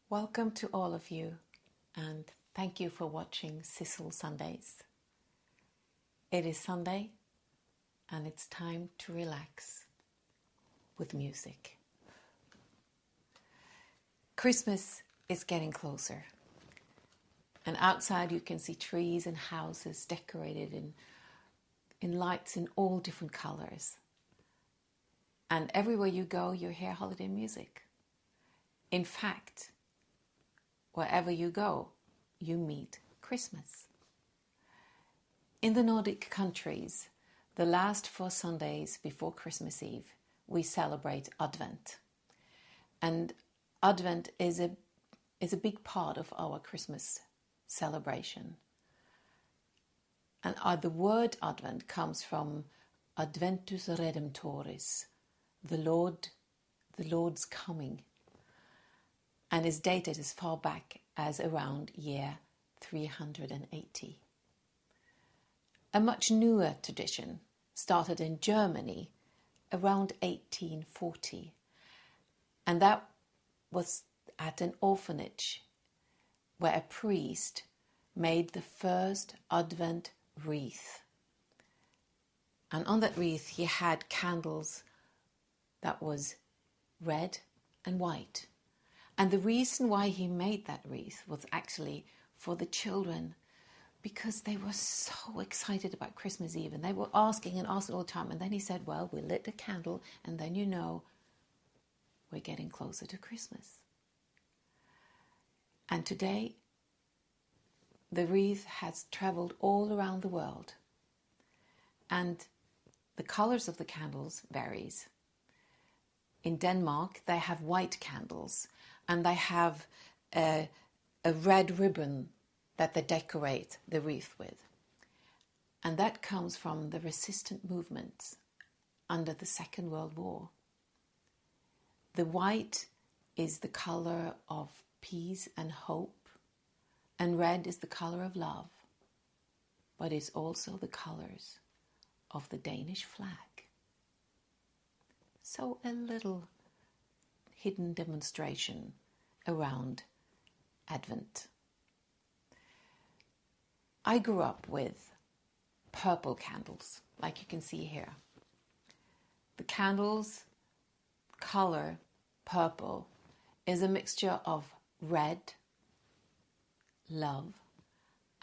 Welcome to all of you, and thank you for watching Sissel Sundays. It is Sunday, and it's time to relax with music. Christmas is getting closer, and outside you can see trees and houses decorated in lights in all different colors. And everywhere you go, you hear holiday music. In fact, wherever you go, you meet Christmas. In the Nordic countries, the last 4 Sundays before Christmas Eve, we celebrate Advent. And Advent is a big part of our Christmas celebration. And the word Advent comes from Adventus Redemptoris, the Lord's coming, and is dated as far back as around year 380. A much newer tradition started in Germany around 1840, and that was at an orphanage where a priest made the first Advent wreath. And on that wreath he had candles that was red and white. And the reason why he made that wreath was actually for the children, because they were so excited about Christmas Eve and they were asking all the time. And then he said, well, we lit a candle and then we're getting closer to Christmas. And today, the wreath has traveled all around the world. And the colors of the candles varies. In Denmark, they have white candles. And they have a red ribbon that they decorate the wreath with. And that comes from the resistant movements under the Second World War. The white is the color of peace and hope, and red is the color of love, but it's also the colors of the Danish flag. So a little hidden demonstration around Advent. I grew up with purple candles, like you can see here. The candles' color, purple, is a mixture of red, love,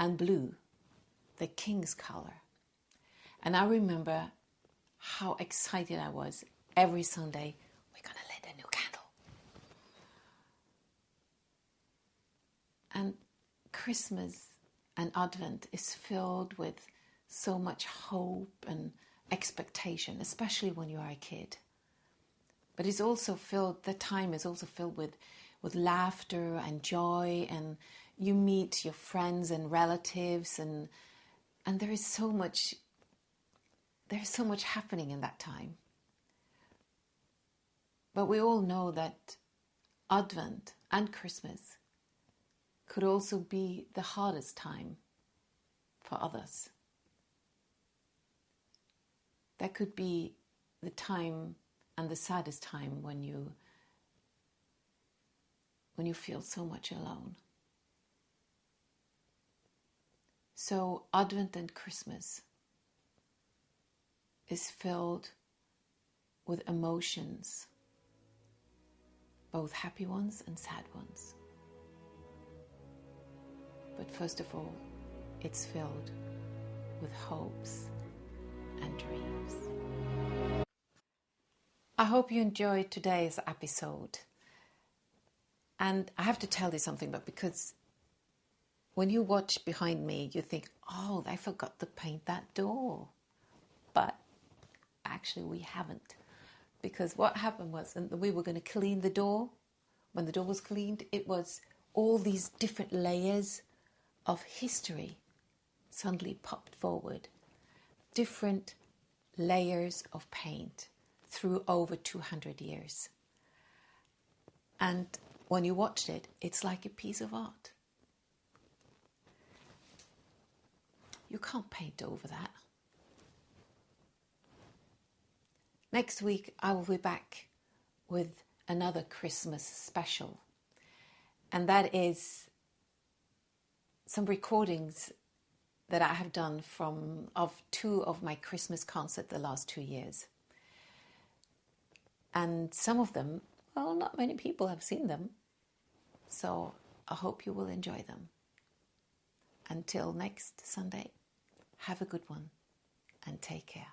and blue, the king's color. And I remember how excited I was every Sunday. We're going to lit a new candle. And Christmas and Advent is filled with so much hope and expectation, especially when you are a kid. But it's also the time is also filled with laughter and joy, and you meet your friends and relatives, and there's so much happening in that time. But we all know that Advent and Christmas could also be the hardest time for others. That could be the time and the saddest time when you feel so much alone. So Advent and Christmas is filled with emotions, both happy ones and sad ones. But first of all, it's filled with hopes and dreams. I hope you enjoyed today's episode. And I have to tell you something, but because when you watch behind me, you think, oh, I forgot to paint that door. But actually we haven't. Because what happened was, we were going to clean the door. When the door was cleaned, it was all these different layers of history suddenly popped forward. Different layers of paint through over 200 years. And when you watched it, it's like a piece of art. You can't paint over that. Next week, I will be back with another Christmas special. And that is some recordings that I have done of 2 of my Christmas concerts the last 2 years. And some of them, well, not many people have seen them. So I hope you will enjoy them. Until next Sunday, have a good one and take care.